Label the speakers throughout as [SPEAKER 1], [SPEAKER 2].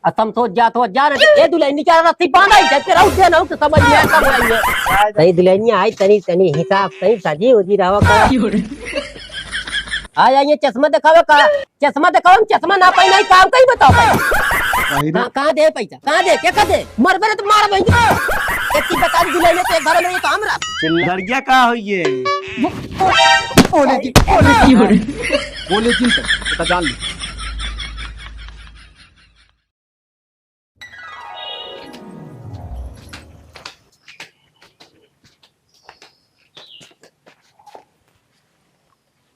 [SPEAKER 1] असम तो जा रे ए दुल्हनी चार रस्सी बांधा है तेरा उठे ना तो समझ में आता है सही दुल्हनी आई तनी तनी हिसाब सही सजी होजी रहा का आ ये चश्मा दिखावे का चश्मा ना पाई नहीं काम कहीं बताओ भाई कहां दे पैसा कहां दे क्या कर दे मर बरे तो मार भाई एक की बता दुल्हनी तो घर में ये काम रहा
[SPEAKER 2] लड़किया का हो ये
[SPEAKER 3] बोले चिंता बता जान ले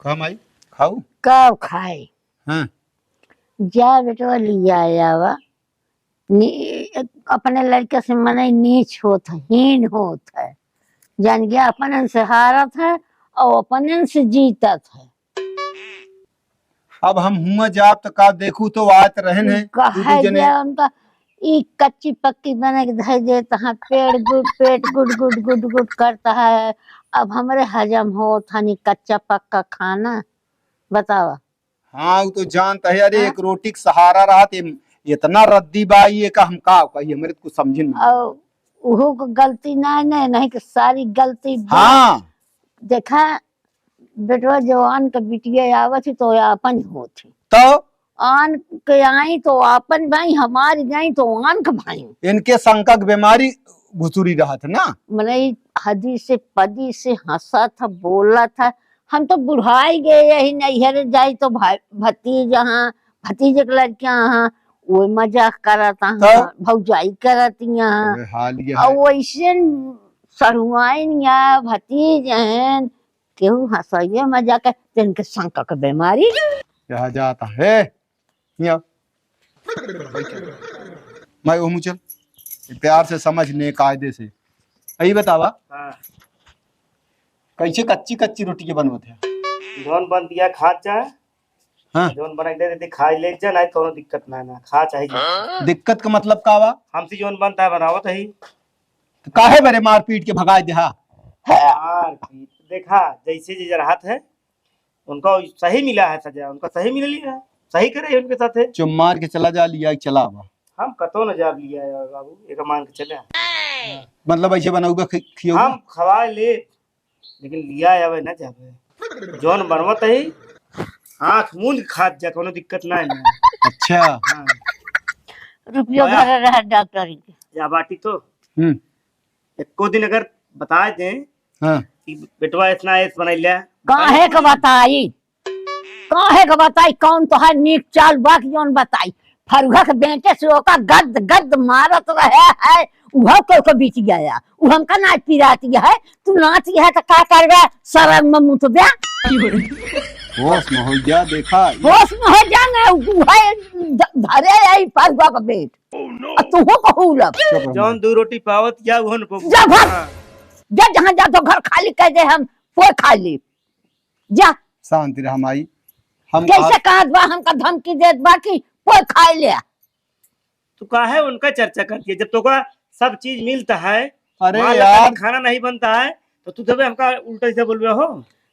[SPEAKER 2] कम आई खाऊ
[SPEAKER 4] कब खाए
[SPEAKER 2] हाँ
[SPEAKER 4] जा बेटवा लिया आवा अपने लड़के से मने नीच होत है हीन होत है जान गया अपन से हारत है और अपन से जीतत है
[SPEAKER 2] अब हम हुआ जाब तो का देखू तो आत रहन है
[SPEAKER 4] कहा गया उनका ई कच्ची पक्की बना के धर देता है पेट गुड गुड गुड गुड करता है अब हमरे हजम हो था नहीं कच्चा पक्का खाना बतावा
[SPEAKER 2] हाँ वो तो जानता है अरे एक रोटी का सहारा रहा थे इतना रद्दी बाई ये का हम का कही हमारे को समझ नहीं
[SPEAKER 4] और उहो को गलती नहीं कि सारी गलती
[SPEAKER 2] हाँ
[SPEAKER 4] देखा बेटवा जवान का बिटिया आवत थी तो अपन होती
[SPEAKER 2] तो
[SPEAKER 4] आन के आई तो अपन भाई हमारी गई तो आन का भाई
[SPEAKER 2] इनके संकट बीमारी घुसुरी रहा था ना
[SPEAKER 4] मने हदी से पदी से हंसा था बोला था हम तो बुढ़ाई गए यही नैहर जाई तो भाई भतीजे के लड़कियां हाँ वो मजाक करता भौजाई करती और वैसे सरुआइन या भतीज हैं केहू हंसाइए मजाक इनके शंका का बीमारी
[SPEAKER 2] यहाँ जाता है यहाँ मैं वो चल प्यार से समझने कायदे से यही बतावा कैसे कच्ची कच्ची रोटी के बनवत है
[SPEAKER 3] जोन बन दिया खा चाहे
[SPEAKER 2] हाँ
[SPEAKER 3] जोन बनाई दे खाई ले जा नहीं कोनो दिक्कत ना खा चाहिए
[SPEAKER 2] दिक्कत का मतलब का वा
[SPEAKER 3] हमसे जोन बनता है बनावत है
[SPEAKER 2] तो काहे बरे मार पीट के भगा दे
[SPEAKER 3] यार देखा जैसे जैसे राहत है उनको सही मिला है सजा उनका सही मिल लिया है सही करे उनके साथ है
[SPEAKER 2] चुम मार के चला जा लिया चला वा
[SPEAKER 3] हम कतो न जाब लिया है बाबू एक मान के चले
[SPEAKER 2] मतलब ऐसे बनाऊगा खियो
[SPEAKER 3] हम खवा ले लेकिन लिया है ना जाबे जोन बनवत है आँख मूंद खात जा कोनो दिक्कत ना है
[SPEAKER 2] अच्छा
[SPEAKER 3] हाँ।
[SPEAKER 4] रुपया घर रहा डॉक्टर के
[SPEAKER 3] या बाटी तो एको दिन अगर बता दे
[SPEAKER 2] हाँ
[SPEAKER 3] कि बेटवा इतना ऐस बनाई लिया
[SPEAKER 4] काहे का बताई कौन तो है नीक चाल बाक जोन बताई फरुहा के बेटे से ओका गद गद मारत रहे है उहो को बीच गया उ हमका नाच पिराती है तू नाची है तो का करबे शरण में मुंह तो बे
[SPEAKER 2] होश में हो जा देखा
[SPEAKER 4] होश में हो जा ना है धरे आई फरुहा का बेट तू हो कहूलक
[SPEAKER 3] जौन दो रोटी पावत या वो न
[SPEAKER 4] जा घर जा जहां जा तो घर खाली कर दे हम कोई खा ली जा
[SPEAKER 2] शांति रह माई हम
[SPEAKER 4] कैसे कहत बा हमका धमकी देत बा कि कोई खा ले
[SPEAKER 3] तू काहे उनका चर्चा करती है जब तो का सब चीज मिलता है
[SPEAKER 2] अरे
[SPEAKER 3] मान
[SPEAKER 2] यार
[SPEAKER 3] खाना नहीं बनता है तो तू तबे हमका उल्टा से बोलबे हो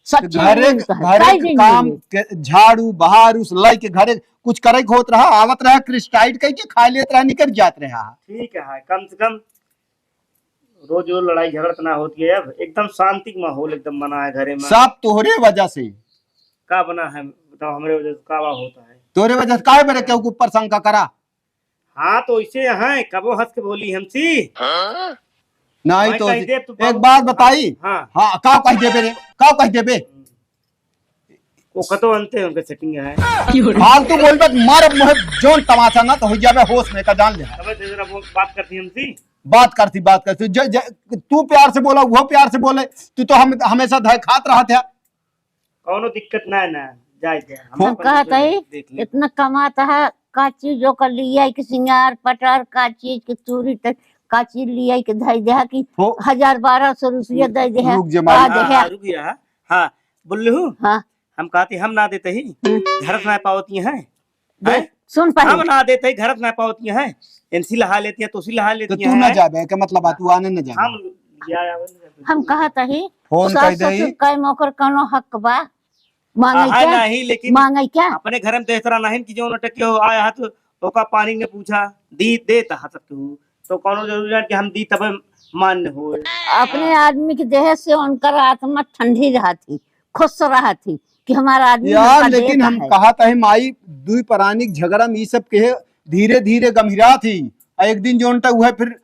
[SPEAKER 2] घरे घरे काम के झाड़ू बहारू लाई के घरे कुछ करे होत रहा आवत रहा क्रिस्टाइट कह के खा लेत रहा निकल जात रहा
[SPEAKER 3] ठीक है कम से कम रोज रोज लड़ाई झगड़ा ना होती है अब एकदम शांति माहौल एकदम बना है घरे में
[SPEAKER 2] सब तोहरे वजह से
[SPEAKER 3] का बना है बताओ हमरे वजह से का होता है
[SPEAKER 2] तोरे वजह से काहे मेरे के ऊपर शंका करा
[SPEAKER 3] हाँ तो इसे है कबो हंस के बोली हमसी
[SPEAKER 2] नहीं तो एक बात बताई
[SPEAKER 3] हाँ
[SPEAKER 2] हाँ का कह देबे रे का कह देबे
[SPEAKER 3] वो कतो अंते उनके सेटिंग है
[SPEAKER 2] फालतू बोलबे मार मोह जोन तमाशा ना तो हो जाबे होश में का जान ले
[SPEAKER 3] तबे जरा बात करती हमसी
[SPEAKER 2] बात करती तू प्यार से बोला वो प्यार से बोले तू तो हम हमेशा धय खात रहा था
[SPEAKER 3] कौनो दिक्कत ना है ना जाए
[SPEAKER 4] हम कहता है इतना कमाता है का चीज कर लिया कि सिंगार पटार का चीज की चूड़ी तक का चीज लिया कि धई दे कि 1000-1200 रुपया दे दे
[SPEAKER 2] रुक
[SPEAKER 3] गया हाँ बोल लू
[SPEAKER 4] हाँ
[SPEAKER 3] हम कहते हम ना देते ही घर ना पावती हैं
[SPEAKER 4] सुन पा
[SPEAKER 3] हम ना देते ही घर ना पावती हैं इनसी लहा लेती है तो उसी लहा लेती
[SPEAKER 2] है तू ना जाबे का मतलब तू आने न जा
[SPEAKER 4] हम कहता ही
[SPEAKER 2] फोन कर दे
[SPEAKER 4] कई मौकर कोनो हक बा मांगे क्या
[SPEAKER 3] नहीं लेकिन
[SPEAKER 4] मांगे क्या
[SPEAKER 3] अपने घर में तो इस तरह नहीं कि जो नटके हो आया तो तो का पानी ने पूछा दी दे तहा तक तो कौनो जरूरी है कि हम दी तब मान्य हो।
[SPEAKER 4] अपने आदमी के देह से उनकर आत्मा ठंडी रहा थी, खुश रहा थी कि हमारा आदमी
[SPEAKER 2] यार
[SPEAKER 4] हमका
[SPEAKER 2] लेकिन
[SPEAKER 4] देता
[SPEAKER 2] हम
[SPEAKER 4] है।
[SPEAKER 2] कहा था माई दुई प्राणिक झगड़ा में ई सब के धीरे धीरे गंभीरा थी। एक दिन जो हुआ फिर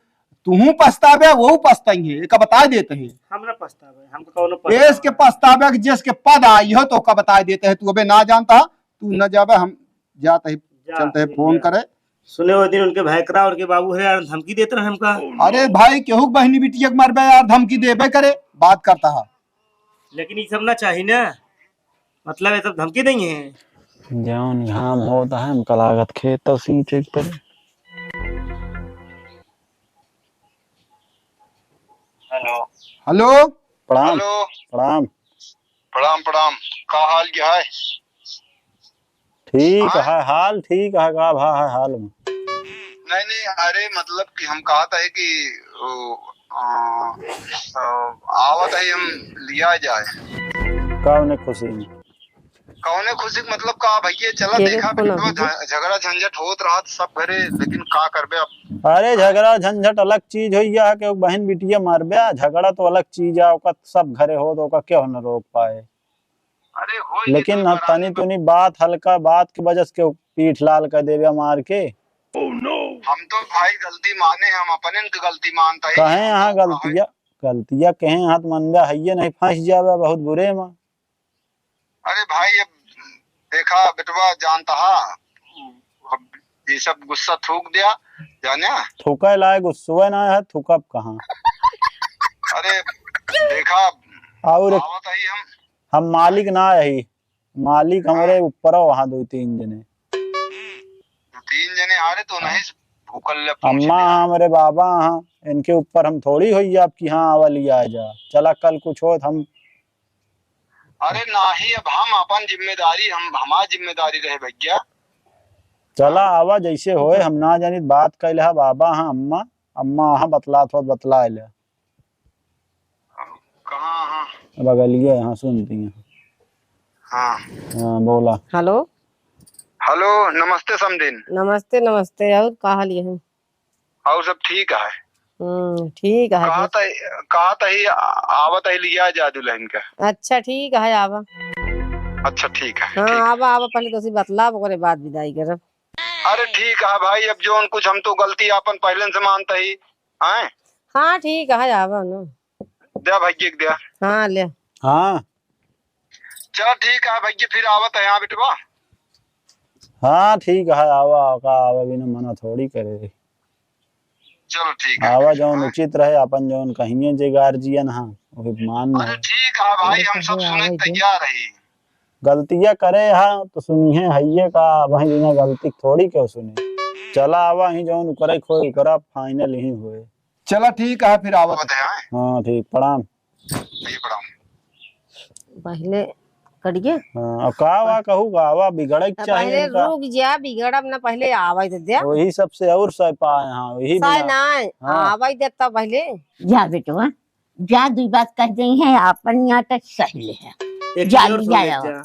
[SPEAKER 2] तुहू पछतावे वो पछताई है एक बता देते हैं।
[SPEAKER 3] हमरा पछतावे हमको कौनो
[SPEAKER 2] देश के पछतावे जिस के पद आई हो तो का बता देते हैं। तू अबे ना जानता तू न जावे हम जाते हैं चलते हैं फोन करे।
[SPEAKER 3] सुने वो दिन उनके भैकरा और के बाबू है यार धमकी देते रहे हमका।
[SPEAKER 2] अरे भाई केहू बहनी बिटिया के मरबे यार धमकी देबे करे बात करता है।
[SPEAKER 3] लेकिन ये सब ना चाहिए ना, मतलब ये सब धमकी नहीं है।
[SPEAKER 5] जौन घाम होता है हम कलागत खेत तो सींचे पर।
[SPEAKER 3] हेलो
[SPEAKER 2] हेलो
[SPEAKER 5] प्रणाम
[SPEAKER 6] हेलो
[SPEAKER 5] प्रणाम।
[SPEAKER 6] प्रणाम प्रणाम का हाल क्या है?
[SPEAKER 5] ठीक है हाल ठीक है का भा है हाल में।
[SPEAKER 6] नहीं नहीं अरे मतलब कि हम कहा था कि आवत है हम लिया जाए
[SPEAKER 5] कौन खुशी में
[SPEAKER 6] कौने खुशी के मतलब का भैया चला देखा झगड़ा झंझट होत रहा सब घरे लेकिन का करबे अब।
[SPEAKER 5] अरे झगड़ा झंझट अलग चीज हो या कि बहन बिटिया मारबे झगड़ा तो अलग चीज है ओका सब घरे हो तो ओका क्यों न रोक पाए।
[SPEAKER 6] अरे हो
[SPEAKER 5] लेकिन अब तनी तुनी बात हल्का बात की वजह से पीठ लाल कर देवे मार के।
[SPEAKER 6] हम तो भाई गलती माने हम अपने की गलती मानता है।
[SPEAKER 5] कहे यहाँ गलतियां कहे हाथ मनबे है नहीं फंस जावे बहुत बुरे में।
[SPEAKER 6] अरे भाई अब देखा बेटवा जानता ये सब गुस्सा थूक दिया जाने
[SPEAKER 5] थूका लाए गुस्सा ना है थूकब कहाँ।
[SPEAKER 6] अरे देखा
[SPEAKER 5] और
[SPEAKER 6] आवत है
[SPEAKER 5] हम मालिक ना यही मालिक हमारे ऊपर हो वहाँ दो तीन जने
[SPEAKER 6] आ रहे तो नहीं
[SPEAKER 5] अम्मा हमारे बाबा हाँ इनके ऊपर हम थोड़ी हुई आपकी हाँ अवली आ जा चला कल कुछ हो हम।
[SPEAKER 6] अरे नहीं अब हम अपन जिम्मेदारी हम हमारी जिम्मेदारी रहे भैया।
[SPEAKER 5] चला आवा जैसे होए हम ना जानी बात कैले हा बाबा हाँ अम्मा अम्मा हाँ बतला थो बतला ले
[SPEAKER 6] कहाँ हाँ
[SPEAKER 5] बगलिए हाँ सुनती हैं
[SPEAKER 6] हाँ
[SPEAKER 5] हाँ बोला।
[SPEAKER 1] हेलो
[SPEAKER 6] हेलो नमस्ते समदिन।
[SPEAKER 1] नमस्ते नमस्ते और का हाल है?
[SPEAKER 6] और सब ठीक है।
[SPEAKER 1] ठीक है।
[SPEAKER 6] कहा था ही आवत है लिया जा दुल्हन का।
[SPEAKER 1] अच्छा ठीक है आवा।
[SPEAKER 6] अच्छा ठीक है।
[SPEAKER 1] हाँ आवा आवा पहले तो बतला ओकरे बाद विदाई करब।
[SPEAKER 6] अरे ठीक है भाई अब जो कुछ हम तो गलती अपन पहले से मानता ही हैं।
[SPEAKER 1] हाँ ठीक है आवा ना
[SPEAKER 6] दे भैया दिया।
[SPEAKER 1] हाँ ले
[SPEAKER 5] हाँ
[SPEAKER 6] चल ठीक है भैया फिर आवत है यहाँ बेटवा।
[SPEAKER 5] हाँ ठीक है आवा का आवा बिना मना थोड़ी करे।
[SPEAKER 6] चलो ठीक है
[SPEAKER 5] आवा जौन उचित रहे अपन जौन कहिए जे गार्जियन हाँ वही मान।
[SPEAKER 6] अरे ठीक है भाई हम सब सुने तैयार है।
[SPEAKER 5] गलतियां करे हाँ तो सुनिए हइये का वही बिना गलती थोड़ी क्यों सुने। चला आवा ही जौन करे खोई करा फाइनल ही हुए।
[SPEAKER 2] चला ठीक है फिर आवत है।
[SPEAKER 5] हाँ ठीक प्रणाम।
[SPEAKER 1] पहले करिए।
[SPEAKER 5] हाँ अब का वा कहूँगा आवा बिगड़े चाहिए
[SPEAKER 1] पहले
[SPEAKER 5] इनका।
[SPEAKER 1] रुक जा बिगड़ब ना पहले आवाई दे दे।
[SPEAKER 5] वही सबसे और सह पाए हाँ वही
[SPEAKER 1] साय
[SPEAKER 5] बिना
[SPEAKER 1] ना
[SPEAKER 5] हाँ।
[SPEAKER 1] आवाई देता पहले।
[SPEAKER 4] जा बेटवा जा दुई बात कह दी है अपन यहाँ तक सही है।
[SPEAKER 3] एक
[SPEAKER 4] जा
[SPEAKER 3] चीज और सुन
[SPEAKER 4] लिया
[SPEAKER 3] ले
[SPEAKER 4] जाओ।
[SPEAKER 3] जा।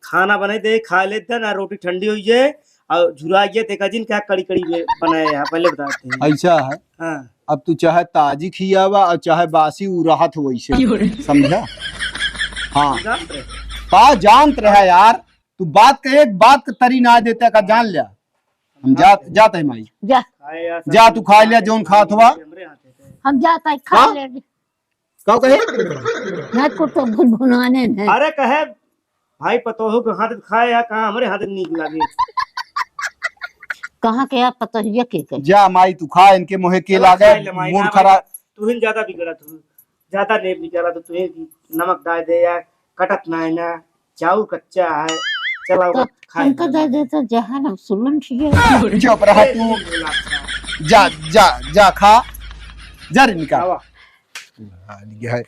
[SPEAKER 3] खाना बनाए थे खा लेते ना रोटी ठंडी हुई है और झुराइए देखा जिन क्या कड़ी कड़ी बनाए हैं पहले बताते हैं।
[SPEAKER 2] ऐसा है
[SPEAKER 3] हाँ
[SPEAKER 2] अब तू चाहे ताजी खियावा और चाहे बासी उराहत वैसे समझा। हाँ
[SPEAKER 3] जान रहे?
[SPEAKER 2] का जानत रहे यार तू बात का एक बात का तरी ना देते का जान लिया। हम जाते हैं माई
[SPEAKER 4] जा
[SPEAKER 3] खाए या
[SPEAKER 2] जा तू खा लिया जोन खात हुआ।
[SPEAKER 3] हमरे हाथ है।
[SPEAKER 4] हम जाता है खा ले
[SPEAKER 2] का कहे
[SPEAKER 4] ना को तो भुनभुनाने ने
[SPEAKER 3] अरे कहे भाई पतोहू के हाथ खाए या कहाँ हमारे हाथ नीक लगे।
[SPEAKER 4] कहाँ के आप पता है के
[SPEAKER 2] जा माई तू खा इनके मुहे के लागे मूड खराब।
[SPEAKER 3] तू ही ज्यादा बिगड़ा तू ज्यादा नहीं बिगड़ा तो तू नमक डाल दे या कटत ना है ना चाऊ कच्चा है चला
[SPEAKER 4] तो
[SPEAKER 3] खाए
[SPEAKER 4] हमका दे दे तो जहाँ ना सुलन चाहिए।
[SPEAKER 2] चुप रहा तू जा जा जा खा जा रे निकाल।
[SPEAKER 3] आवा।
[SPEAKER 2] है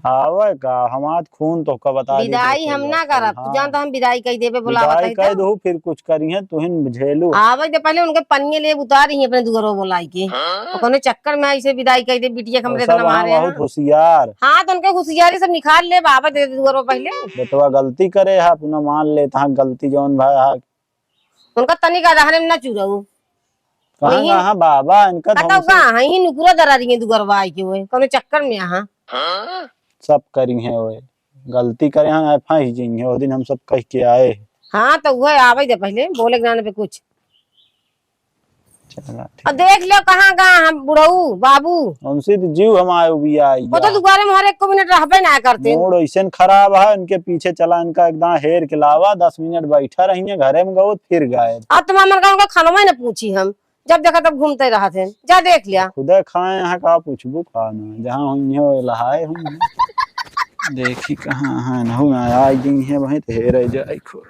[SPEAKER 5] आवे का हमार खून तो का बता दी
[SPEAKER 1] विदाई हम ना करब तू जानता हम विदाई कह देबे बुलावत
[SPEAKER 5] विदाई
[SPEAKER 1] है
[SPEAKER 5] कह
[SPEAKER 1] तो
[SPEAKER 5] दो फिर कुछ करिए तुहिन झेलू।
[SPEAKER 1] आवे दे पहले उनके पन्ने ले उतारी अपने दुगरो बुलाई के तो कोनो चक्कर में ऐसे विदाई कह दे बिटिया हमरे
[SPEAKER 5] सब
[SPEAKER 1] तो
[SPEAKER 5] वहाँ
[SPEAKER 1] मारे
[SPEAKER 5] बहुत होशियार
[SPEAKER 1] हाँ तो उनके होशियारी सब निकाल ले बाबा दे दुगरो पहले।
[SPEAKER 5] बेटवा गलती करे हा पुनः मान ले तहाँ गलती जौन भाई हा
[SPEAKER 1] उनका तनिक आधार में ना चुराऊ
[SPEAKER 5] कहाँ
[SPEAKER 1] वही-
[SPEAKER 5] कहाँ बाबा इनका
[SPEAKER 1] कतौ
[SPEAKER 5] हमसे
[SPEAKER 1] कहाँ ही नुकुरा दरा रही है दुगरवा आई के वो कोनो चक्कर में यहाँ
[SPEAKER 5] सब करी है वो गलती करे हैं फंस जाएंगे वो दिन हम सब कह के आए।
[SPEAKER 1] हाँ तो वह आवे दे पहले बोले जाने पे कुछ
[SPEAKER 5] चला
[SPEAKER 1] और देख लो कहाँ कहाँ हम बुढ़ऊ बाबू
[SPEAKER 5] उनसे तो जीव हम आए भी आई
[SPEAKER 1] वो तो दुआरे में हर एक को मिनट रहबे ना करते
[SPEAKER 5] मूड ऐसे खराब है इनके पीछे चला इनका एकदम हेर के लावा 10 मिनट बैठा रही घरे में गो फिर गायब।
[SPEAKER 1] अब तुम मन का खानवा ना पूछी हम जब देखा तब घूमते रहा थे जा देख लिया
[SPEAKER 5] खुदे खाए यहाँ का पूछबू खाना जहाँ हुई लहाए हम देखी कहाँ है न आई गई है वहीं तो हेर जाए खो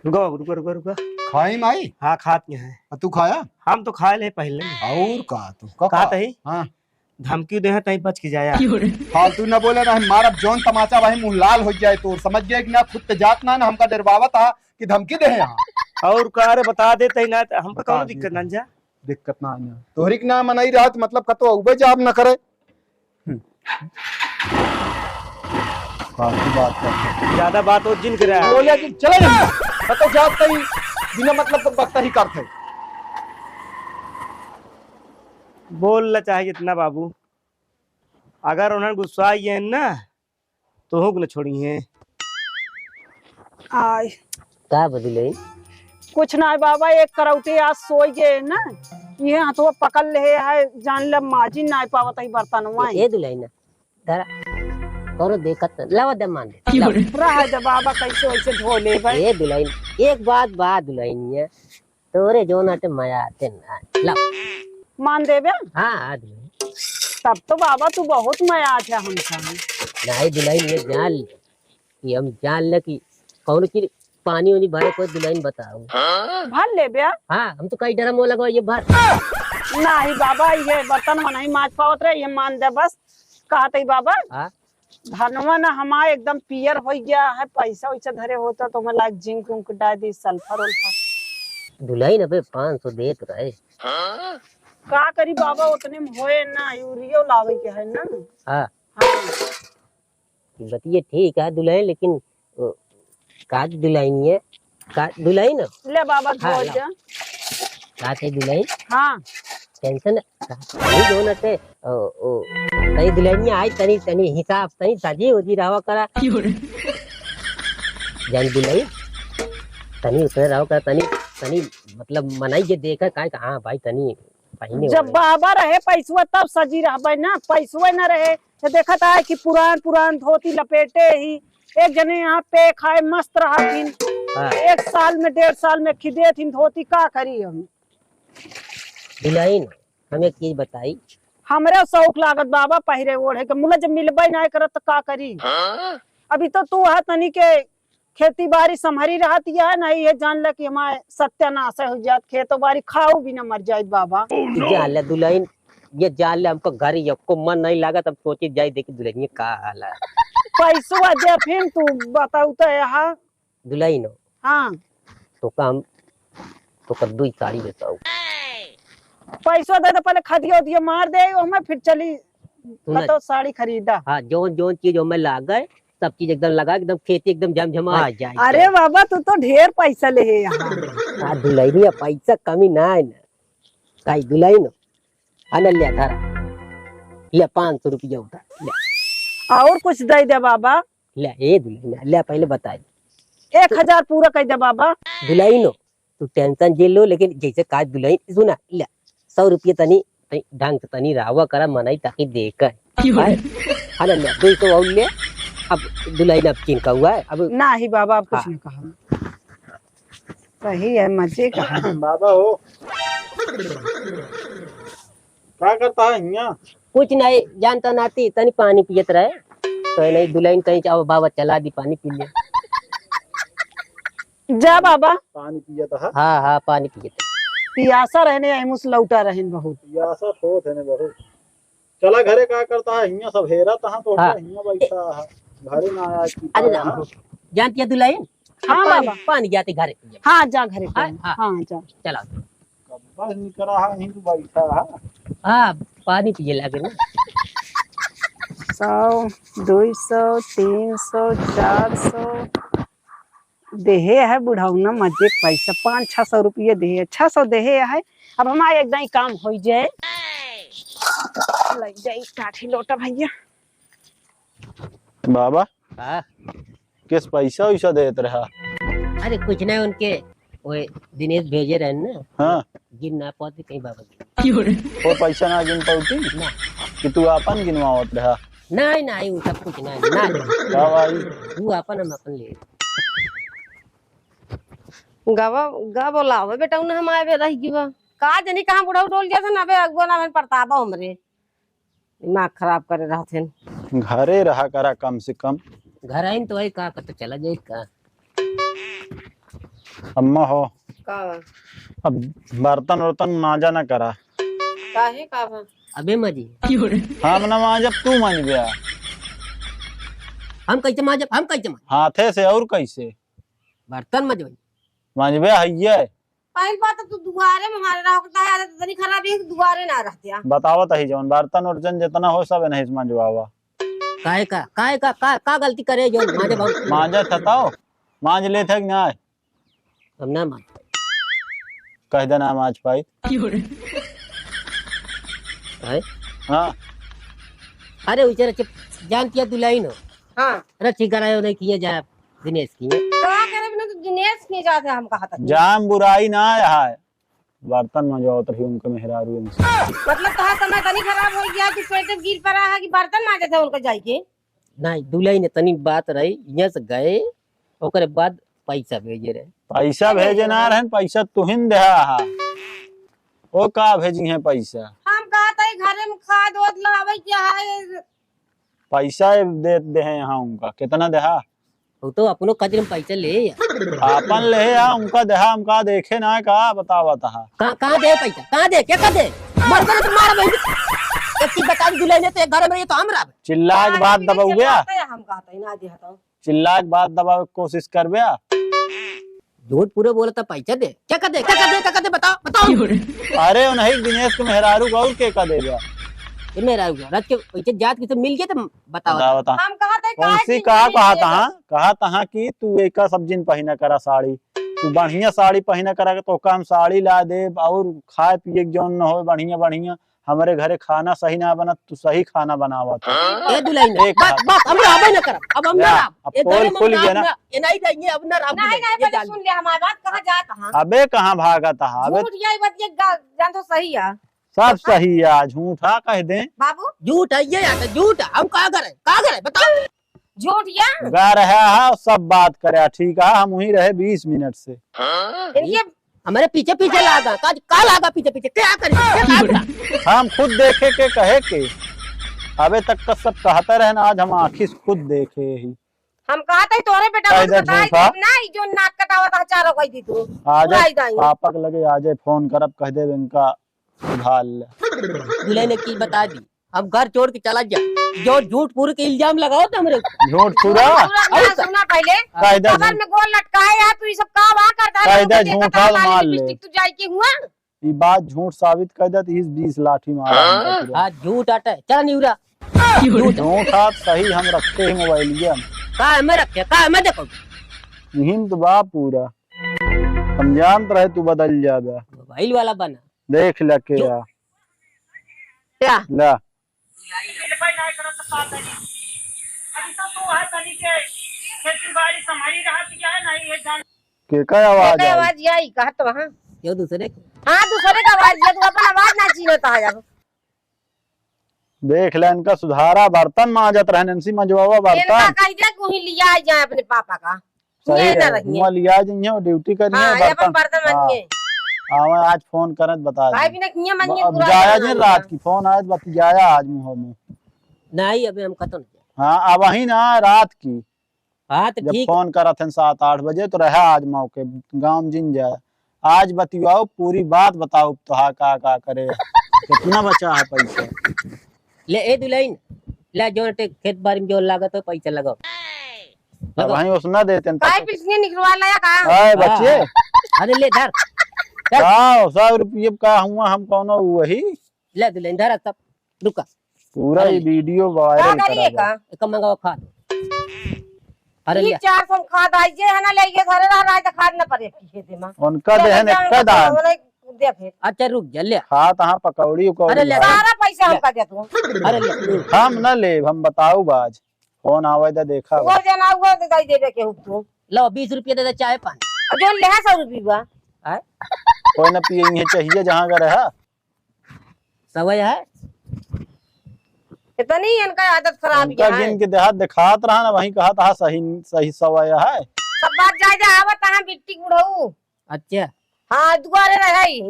[SPEAKER 3] रुको रुको रुको रुको
[SPEAKER 2] खाई माई
[SPEAKER 3] हाँ खाते हैं
[SPEAKER 2] तू खाया
[SPEAKER 3] हम तो खाए ले पहले
[SPEAKER 2] और का तू
[SPEAKER 3] कहा तही
[SPEAKER 2] हाँ
[SPEAKER 3] धमकी दे तही बच के जाया
[SPEAKER 2] फालतू न बोले ना मारब जौन तमाचा भाई मुंह लाल हो जाए तो समझ गए कि ना खुद ते जात ना हमका डरवावा था कि धमकी दे यहाँ
[SPEAKER 3] और का रे बता देते ना हमको
[SPEAKER 2] बता
[SPEAKER 3] कौन
[SPEAKER 2] दे।
[SPEAKER 3] दिक्कत ना जा
[SPEAKER 2] दिक्कत ना आना तोहरी के ना मनाई रहा मतलब कतो उबे जाब न करे फालतू बात कर
[SPEAKER 3] ज्यादा बात हो जिन करे
[SPEAKER 2] बोले कि चले नहीं कतो जात तई बिना मतलब तो बकता ही करते
[SPEAKER 3] बोलना चाहिए इतना बाबू अगर उन्हें गुस्सा आई है ना तो हुक न छोड़ी है
[SPEAKER 7] आय
[SPEAKER 1] का बदले
[SPEAKER 7] कुछ ना बाबा एक करौटे आज सोई गए ना ये हाथों पकड़ ले है जान ले माजी ना पावत ही बर्तनवा
[SPEAKER 1] ए दुलाई ना दरा करो देखत लावा दे मान दे
[SPEAKER 7] रहा जब बाबा कैसे वैसे धो ले भाई
[SPEAKER 1] ए दुलाई एक बात दुलाई है तोरे जो नाटे मजा आते ना ला
[SPEAKER 7] मान देवे
[SPEAKER 1] हाँ दुलाई
[SPEAKER 7] तब तो बाबा तू बहुत मया है हमका
[SPEAKER 1] नहीं दुलाई ये जान कि हम जान ले कि कौन की पानी वानी भरे कोई दुलाई बताओ
[SPEAKER 7] भर ले बे
[SPEAKER 1] हाँ हम तो कई डरम वो लगो ये भर
[SPEAKER 7] नहीं बाबा ये बर्तन में नहीं माज पावत रहे ये मान दे बस कहते ही बाबा
[SPEAKER 1] हाँ
[SPEAKER 7] धनवा ना हमारा एकदम पियर हो गया है पैसा वैसा धरे होता तो मैं लाइक जिंक उंक डाल दी सल्फर उल्फर
[SPEAKER 1] दुलाई ना बे 500 दे तो रहे
[SPEAKER 7] का करी बाबा उतने में होए ना यूरियो लावे के है ना
[SPEAKER 1] हाँ
[SPEAKER 7] हाँ
[SPEAKER 1] बतिए ठीक है दुलाई लेकिन का दुलाई नहीं है का दुलाई ना
[SPEAKER 7] ले बाबा धो
[SPEAKER 1] हाँ,
[SPEAKER 7] जा
[SPEAKER 1] का ते दुलाई
[SPEAKER 7] हाँ
[SPEAKER 1] टेंशन नहीं जो नते ओ तनी दुलाई आई तनी तनी हिसाब तनी साजी होजी रहवा करा जान दुलाई तनी उतने रहो करा तनी तनी मतलब मनाई के देखा का हाँ भाई तनी पहने
[SPEAKER 7] जब बाबा रहे पैसवा तब सजी रहबे ना पैसवा न रहे तो देखा था कि पुरान पुरान धोती लपेटे ही एक जने यहाँ पे खाए मस्त रहा थीन
[SPEAKER 1] हाँ।
[SPEAKER 7] 1 साल में 1.5 साल में खिदे थीन धोती का करी हम
[SPEAKER 1] दुलाई ना हमें एक चीज बताई
[SPEAKER 7] हमरे शौक लागत बाबा पहिरे ओढ़े के मुला जब मिलबे ना करत तो का करी अभी तो तू है तनी के खेती बाड़ी संभरी रहती है नहीं ये जान ले कि हमारे सत्यानाश हो जात खेतो बाड़ी खाओ भी ना मर जाए बाबा
[SPEAKER 1] जान ले दुलाई ये जान ले हमको घर ही को मन नहीं लगा तब सोची जाए देखी दुलाई का हाल है
[SPEAKER 7] पैसवा दे फिर तू बताऊ तो यहाँ
[SPEAKER 1] दुलाई नो
[SPEAKER 7] हाँ
[SPEAKER 1] तो काम तो कर 2 साड़ी बेचाऊ
[SPEAKER 7] पैसा दे दे पहले खदियो दियो मार दे हमें फिर चली
[SPEAKER 1] सुना
[SPEAKER 7] तो साड़ी खरीदा
[SPEAKER 1] हाँ जो जो चीज हमें लाग गए सब चीज एकदम लगा एकदम खेती एकदम झमझमा आ जाए
[SPEAKER 7] अरे बाबा तू तो ढेर पैसा ले है यहाँ
[SPEAKER 1] हाँ दुलाई नहीं पैसा कमी ना है ना काई दुलाई नो अनल ले धरा ले 500 रुपया उठा ले
[SPEAKER 7] और कुछ दे दे बाबा
[SPEAKER 1] ले ए दुलाई ना ले पहले बता दे
[SPEAKER 7] 1000 पूरा कर दे बाबा
[SPEAKER 1] दुलाई नो तू टेंशन झेल लो लेकिन जैसे काज दुलाई सुना ले 100 रुपये तनी ढंग से तनी रावा करा मनाई ताकि देकर अरे ले 200 और ले अब दुलाई अब चिंका हुआ है अब
[SPEAKER 7] ना ही बाबा अब कुछ नहीं कहा सही है मजे का
[SPEAKER 5] बाबा हो क्या करता है यहाँ
[SPEAKER 1] कुछ नहीं जानता नाती तनी पानी पियत रहे तो नहीं दुलाई कहीं चाहो बाबा चला दी पानी पी ले
[SPEAKER 7] जा बाबा
[SPEAKER 5] पानी पिया था
[SPEAKER 1] हाँ हाँ पानी पियत
[SPEAKER 7] पियासा रहने मुस लौटा रहे बहुत
[SPEAKER 5] पियासा थोत है ने बहुत चला घरे क्या करता है यहाँ सब हेरा तहाँ तो
[SPEAKER 1] हाँ।
[SPEAKER 5] यहाँ बैठा है घरे ना आया कि
[SPEAKER 1] अरे ना जानती है दुलाई
[SPEAKER 7] हाँ
[SPEAKER 1] पानी,
[SPEAKER 7] बाबा
[SPEAKER 1] पानी जाते घरे
[SPEAKER 7] हाँ जा घरे पे
[SPEAKER 1] हाँ, हाँ।
[SPEAKER 7] हाँ जा
[SPEAKER 1] चला
[SPEAKER 5] बस निकरा है यहीं तू बैठा है।
[SPEAKER 1] हाँ पानी पिए लागे ना।
[SPEAKER 7] 100, 200, 300, 400 देहे है बुढ़ाउना मजे पैसा 500-600 रुपये देहे 600 देहे है। अब हमारे एकदम काम हो जाए लग जाए काठी लोटा भैया।
[SPEAKER 5] बाबा
[SPEAKER 1] हाँ
[SPEAKER 5] किस पैसा वैसा देते रहा?
[SPEAKER 1] अरे कुछ नहीं उनके वो दिनेश भेजे रहे ना,
[SPEAKER 5] हाँ
[SPEAKER 1] गिन ना पाते कहीं बाबा की।
[SPEAKER 5] वो पैसा ना गिन पाती
[SPEAKER 1] ना
[SPEAKER 5] कि तू अपन गिनवावत रहा?
[SPEAKER 1] नहीं नहीं वो सब कुछ नहीं ना
[SPEAKER 5] का भाई
[SPEAKER 1] तू अपन हम अपन ले।
[SPEAKER 8] गवा गा बोलावे बेटा उन्हें हम आवे रही गिवा का जनी कहां बुढ़ऊ डोल गया था ना बे अगुआ ना में परताबा हमरे दिमाग खराब करे रहथे।
[SPEAKER 5] घरे रहा करा कम से कम।
[SPEAKER 1] घर आई तो वही कहा तो चला जाए का।
[SPEAKER 5] अम्मा हो
[SPEAKER 8] का
[SPEAKER 5] अब बर्तन वर्तन मांजा ना करा।
[SPEAKER 8] काहे का बा
[SPEAKER 1] अबे मजी
[SPEAKER 5] हम ना मांजब तू मांज गया
[SPEAKER 1] हम कैसे माजब हम कैसे माज
[SPEAKER 5] हाथे से और कैसे
[SPEAKER 1] बर्तन मजबई
[SPEAKER 5] मांजबे हइये।
[SPEAKER 8] पहल बात तो दुआरे में हमारे रहता है आदत तनी खराब है दुआरे ना रहते हैं।
[SPEAKER 5] बतावत ही जौन बर्तन उर्तन जितना हो सब नहीं मांजवावा।
[SPEAKER 1] काहे का गलती करे जो माजब हम
[SPEAKER 5] मांजा थताओ मांज ले थे ना
[SPEAKER 1] हम ना माज
[SPEAKER 5] कह देना मांज पाई।
[SPEAKER 1] है
[SPEAKER 5] हाँ
[SPEAKER 1] अरे उचर जानती है दुलाई नो
[SPEAKER 8] हां
[SPEAKER 1] अरे ठीक करायो नहीं किए जाए दिनेश की
[SPEAKER 8] का करे बिना तो दिनेश नहीं जाते हम कहा था
[SPEAKER 5] जाम बुराई ना है बर्तन मंजवाओ रही उनके मेहरारू इनसे।
[SPEAKER 8] मतलब कहा समय तनी खराब हो गया कि पेट गिर पड़ा है कि बर्तन माजे थे उनका जाई के
[SPEAKER 1] नहीं दुलाई ने तनी बात रही यहाँ से गए ओकरे बाद पैसा भेजे रहे।
[SPEAKER 5] पैसा भेजे ना रहे पैसा तुहिन दे हा वो का भेजी है पैसा?
[SPEAKER 8] हम कहा था घरे में खाद ओद लावे क्या है
[SPEAKER 5] पैसा दे हैं यहाँ उनका कितना देहा?
[SPEAKER 1] वो तो अपनो कदर में पैसा ले
[SPEAKER 5] आपन ले या उनका देहा हमका देखे ना का बतावा था।
[SPEAKER 1] कहाँ दे पैसा कहाँ दे क्या दे मर गए तो मार भाई एक चीज बता दुलाई ने तो एक घर में ये तो हमरा
[SPEAKER 5] चिल्ला के बाद दबाऊ गया
[SPEAKER 8] हम कहा था ना दिया था
[SPEAKER 5] चिल्ला के बाद दबावे की कोशिश कर गया।
[SPEAKER 1] झूठ पूरे बोला था पैसा दे क्या कर दे बताओ बताओ।
[SPEAKER 5] अरे नहीं दिनेश के मेहरारू गौर के का दे गया
[SPEAKER 1] ये मेरा रात के पैसे जात किसे मिल गए तो बताओ
[SPEAKER 5] बता
[SPEAKER 8] हम कहा था
[SPEAKER 5] कौन सी कहा था कि तू एक सब्जी पहना करा साड़ी तू बढ़िया साड़ी पहना करा के तो हम साड़ी ला दे और खाए पिए जो न हो बढ़िया बढ़िया हमारे घरे खाना सही ना बना तू सही खाना बनावा था।
[SPEAKER 1] ए दुलाई ने बस हम आवे ना कर अब हम ना ये
[SPEAKER 5] पोल खुल गया ना
[SPEAKER 1] ये नहीं देंगे अब ना अब
[SPEAKER 8] नहीं पहले सुन ले हमारी बात कहां जाता हां
[SPEAKER 5] अबे कहाँ भागा था अबे
[SPEAKER 8] झूठ यही बात ये जान तो सही है
[SPEAKER 5] सब सही है झूठा कह दे
[SPEAKER 8] बाबू
[SPEAKER 1] झूठ है ये आता झूठ हम का करे बताओ
[SPEAKER 8] झूठ या
[SPEAKER 5] गा रहा है सब बात करे ठीक है हम वहीं रहे 20 मिनट से
[SPEAKER 8] इनके
[SPEAKER 1] हमारे पीछे पीछे लागा का लागा पीछे पीछे क्या करे
[SPEAKER 5] हम खुद देखे के कहे के अबे तक का सब कहते रहे ना आज हम आँखी से खुद देखे ही।
[SPEAKER 8] हम कहा था तोरे बेटा
[SPEAKER 5] कह दे
[SPEAKER 8] बताई
[SPEAKER 5] झूठा।
[SPEAKER 8] ना जो नाक कटावा था चारों कही थी तू
[SPEAKER 5] आज
[SPEAKER 8] उड़ाई दाई।
[SPEAKER 5] पापा के लगे आज फोन करब कह दे इनका उधार ले।
[SPEAKER 1] दुलाई ने की बता दी हम घर छोड़ के चला जा जो झूठ पूरे के इल्जाम लगाओ तो हमरे
[SPEAKER 5] झूठ पूरा
[SPEAKER 8] सुना पहले
[SPEAKER 5] कह दे
[SPEAKER 8] कमर में गोल लटकाए यार तू ये सब का वाह करता
[SPEAKER 5] कह दे झूठा मार ले
[SPEAKER 8] लिपस्टिक तू जाई के हुआ
[SPEAKER 5] ये बात झूठ साबित कर दे 20 लाठी मारा
[SPEAKER 1] हाँ झूठ आटा है चल निउरा
[SPEAKER 5] झूठा सही हम रखे ही मोबाइल ये
[SPEAKER 1] का मैं रखे का मैं देखो
[SPEAKER 5] हिंद बा पूरा हम जानते रहे तू बदल जाबे
[SPEAKER 1] मोबाइल वाला बना
[SPEAKER 5] देख लके
[SPEAKER 1] क्यों?
[SPEAKER 8] क्या
[SPEAKER 5] ला के का आवाज आई?
[SPEAKER 8] आवाज आई कहा तो हां
[SPEAKER 1] यो दूसरे
[SPEAKER 8] हां दूसरे का आवाज ये तू अपन आवाज ना चीनता है यार
[SPEAKER 5] देख ले इनका सुधारा बर्तन मांजत रहने इनसी मंजवावा
[SPEAKER 8] इनका
[SPEAKER 5] बर्तन
[SPEAKER 8] कह दे को ही लिया जाए अपने पापा का
[SPEAKER 5] सही
[SPEAKER 8] ये ना
[SPEAKER 5] है
[SPEAKER 8] रहिए
[SPEAKER 5] हुआ लिया जिन्हें और ड्यूटी करनी
[SPEAKER 8] हां
[SPEAKER 5] है
[SPEAKER 8] ये अपन बर्तन
[SPEAKER 5] हाँ
[SPEAKER 8] मांगिए
[SPEAKER 5] मैं आज फोन करत बता
[SPEAKER 8] भाई
[SPEAKER 5] दी
[SPEAKER 8] बिना किया मांगिए
[SPEAKER 5] अब
[SPEAKER 8] पूरा
[SPEAKER 5] जाया जी रात की फोन आयत बत जाया आज मुंह में
[SPEAKER 1] नहीं अभी हम कतो नहीं
[SPEAKER 5] हाँ अब वही ना रात की
[SPEAKER 1] हाँ तो
[SPEAKER 5] जब
[SPEAKER 1] ठीक
[SPEAKER 5] फोन करा थे 7-8 बजे तो रहा आज मौके गांव जिन जाए आज बतियाओ पूरी बात बताओ तो हा का करे कितना बचा है पैसा
[SPEAKER 1] ले ए दुलाइन ले जो खेत बाड़ी में जो लागत है पैसा लगाओ
[SPEAKER 5] अब वही उसना देते
[SPEAKER 8] भाई पिछले निकलवा लाया का
[SPEAKER 5] हाय बच्चे
[SPEAKER 1] अरे ले धर
[SPEAKER 5] का 100 रुपये का हुआ हम कौनो वही
[SPEAKER 1] ले दुल्हन धरा सब रुका
[SPEAKER 5] पूरा
[SPEAKER 1] अरे
[SPEAKER 5] ये वीडियो
[SPEAKER 8] क्या
[SPEAKER 5] वायरल
[SPEAKER 8] करिए
[SPEAKER 5] करा
[SPEAKER 8] का
[SPEAKER 1] एक मंगाओ खा अरे
[SPEAKER 8] ई
[SPEAKER 1] लिया
[SPEAKER 8] 400 खाद आइए है ना लेके घरे रह तो खाद न पड़े पीछे दे मां
[SPEAKER 5] उनका देहन एक दान
[SPEAKER 8] दे फिर
[SPEAKER 1] अच्छा रुक जा ले
[SPEAKER 5] खा तहाँ पकौड़ी
[SPEAKER 1] अरे
[SPEAKER 5] उकौड़ी
[SPEAKER 1] ले।
[SPEAKER 5] भाई।
[SPEAKER 8] सारा पैसा हमका दे तू
[SPEAKER 1] अरे ले
[SPEAKER 5] हम न ले हम बताऊ बाज कौन आवे तो देखा
[SPEAKER 8] वो जना वो दे देबे के तू
[SPEAKER 1] लो 20 रुपये दे दे चाय पानी
[SPEAKER 8] जो ले 100 रुपया बा
[SPEAKER 1] है
[SPEAKER 5] कोई न पियेंगे चाहिए जहाँ का रहा
[SPEAKER 1] सवय है
[SPEAKER 8] इतनी इनका आदत खराब
[SPEAKER 5] उनका
[SPEAKER 8] है
[SPEAKER 5] जिन के देहात दिखात रहा ना वही कहा था सही सही सवाया है
[SPEAKER 8] सब बात जा आवत हां बिट्टी बुढ़ऊ
[SPEAKER 1] अच्छा
[SPEAKER 8] हां दुआरे रही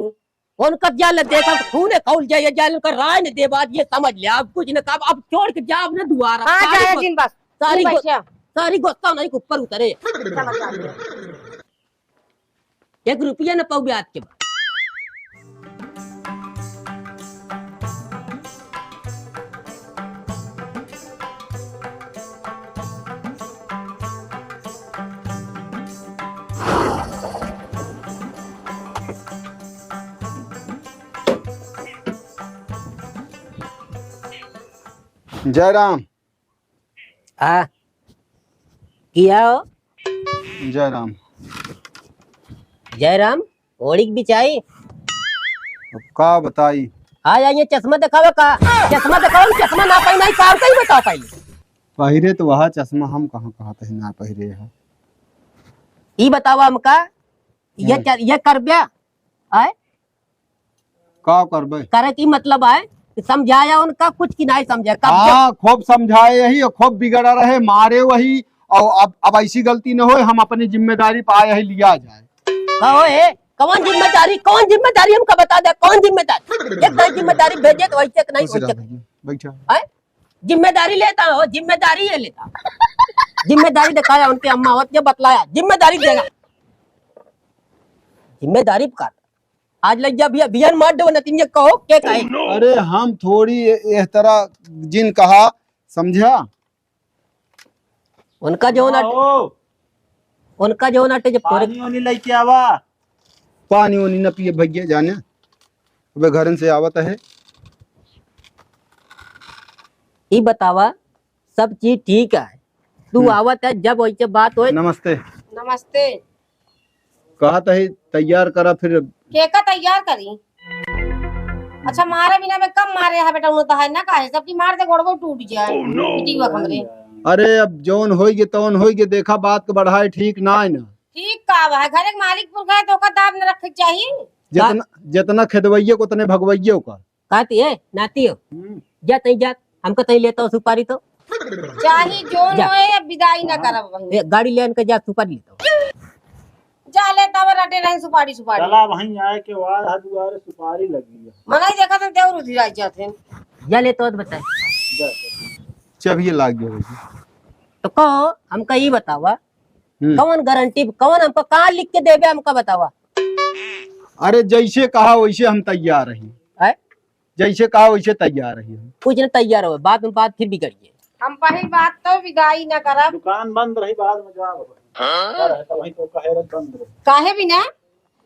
[SPEAKER 1] उनका जाल देखा खूने कौल जाए जाल का राय ने दे बात ये समझ लिया अब कुछ न कब अब छोड़ के जाओ ना दुआरा
[SPEAKER 8] हां जाए जिन बस
[SPEAKER 1] सारी
[SPEAKER 8] तू बैठा
[SPEAKER 1] सारी गोस्ता नहीं ऊपर उतरे
[SPEAKER 8] समझ आ गया
[SPEAKER 1] 1 रुपया न पाओ ब्याज के बाद
[SPEAKER 2] जयराम
[SPEAKER 1] हाँ किया हो
[SPEAKER 2] जयराम
[SPEAKER 1] जयराम ओड़ी बिचाई
[SPEAKER 2] अब का बताई
[SPEAKER 1] आ जाइए चश्मा दिखावे का चश्मा दिखाओ चश्मा ना पाई नहीं कार कहीं बता पाई
[SPEAKER 2] पहिरे तो वह चश्मा हम कहाँ कहते हैं ना पहिरे है
[SPEAKER 1] ई बतावा हमका ये कर ब्या आए
[SPEAKER 2] का करबे
[SPEAKER 1] करे की मतलब है कि समझाया उनका कुछ की नहीं समझा कब
[SPEAKER 2] हाँ खूब समझाए यही और खूब बिगड़ा रहे मारे वही और अब ऐसी गलती न हो हम अपनी जिम्मेदारी पाए ही लिया जाए
[SPEAKER 1] कहो है कौन जिम्मेदारी हमका बता दे कौन जिम्मेदारी एक नहीं जिम्मेदारी भेजे तो वैसे नहीं
[SPEAKER 2] खुश रह
[SPEAKER 1] वैसे
[SPEAKER 2] भैया, बैठा
[SPEAKER 1] आए जिम्मेदारी लेता हो जिम्मेदारी ये लेता जिम्मेदारी दिखाया उनके अम्मा होत ये बतलाया जिम्मेदारी देगा जिम्मेदारी का आज लग जा भैया बियन मार दो न तीन कहो के कहे
[SPEAKER 2] अरे हम थोड़ी इस तरह जिन कहा समझा
[SPEAKER 1] उनका जो नाटे जब तोरे
[SPEAKER 5] पानी वानी लेके आवा
[SPEAKER 2] पानी वानी न पिए भैया जाने अबे घर से आवत है
[SPEAKER 1] ही बतावा सब चीज ठीक है तू आवत है जब वैसे बात हो
[SPEAKER 2] नमस्ते
[SPEAKER 8] नमस्ते
[SPEAKER 2] कहा था तैयार करा फिर
[SPEAKER 8] के का तैयार करी अच्छा मारे बिना में कम मारे है बेटा उन्होंने तो है ना काहे सबकी मार दे गोड़गो टूट जाए पिटी हुआ हमरे
[SPEAKER 2] अरे अब जौन होइगे तौन होइगे देखा बात के बढ़ाए ठीक ना है ना
[SPEAKER 8] ठीक का है घर के मालिक पुर गए तो का दाब न रखे चाहिए
[SPEAKER 2] जितना जितना खेदवैये को उतने भगवैये का
[SPEAKER 1] कहती है नाती हो जा तई जा हमको तई लेता हो सुपारी तो
[SPEAKER 8] चाहे जोन
[SPEAKER 1] जा।
[SPEAKER 8] होए अब विदाई ना करब वहीं
[SPEAKER 1] ए, गाड़ी ले के जा सुपारी लेता हो
[SPEAKER 8] जा ले तब रटे रहे सुपारी सुपारी
[SPEAKER 5] चला वहीं आए के बाद हर दुआरे सुपारी लगी है
[SPEAKER 8] मनाई देखा तो देवर उधर आई जाते
[SPEAKER 1] जा लेता हो तो बता
[SPEAKER 2] चबिए लाग गया भैया
[SPEAKER 1] तो कहो हमका ये बतावा
[SPEAKER 2] हम्म।
[SPEAKER 1] कौन गारंटी कौन हमको कहाँ लिख के देवे हमका बतावा
[SPEAKER 2] अरे जैसे कहा वैसे हम तैयार रही
[SPEAKER 1] है
[SPEAKER 2] जैसे कहा वैसे तैयार रही हम
[SPEAKER 1] कुछ न तैयार हो बाद में बात फिर बिगड़िए
[SPEAKER 8] हम पहली बात तो विदाई ना करब
[SPEAKER 5] दुकान बंद रही बाद में जाओ तो वहीं तो कहेरत बंद रही
[SPEAKER 8] काहे भी ना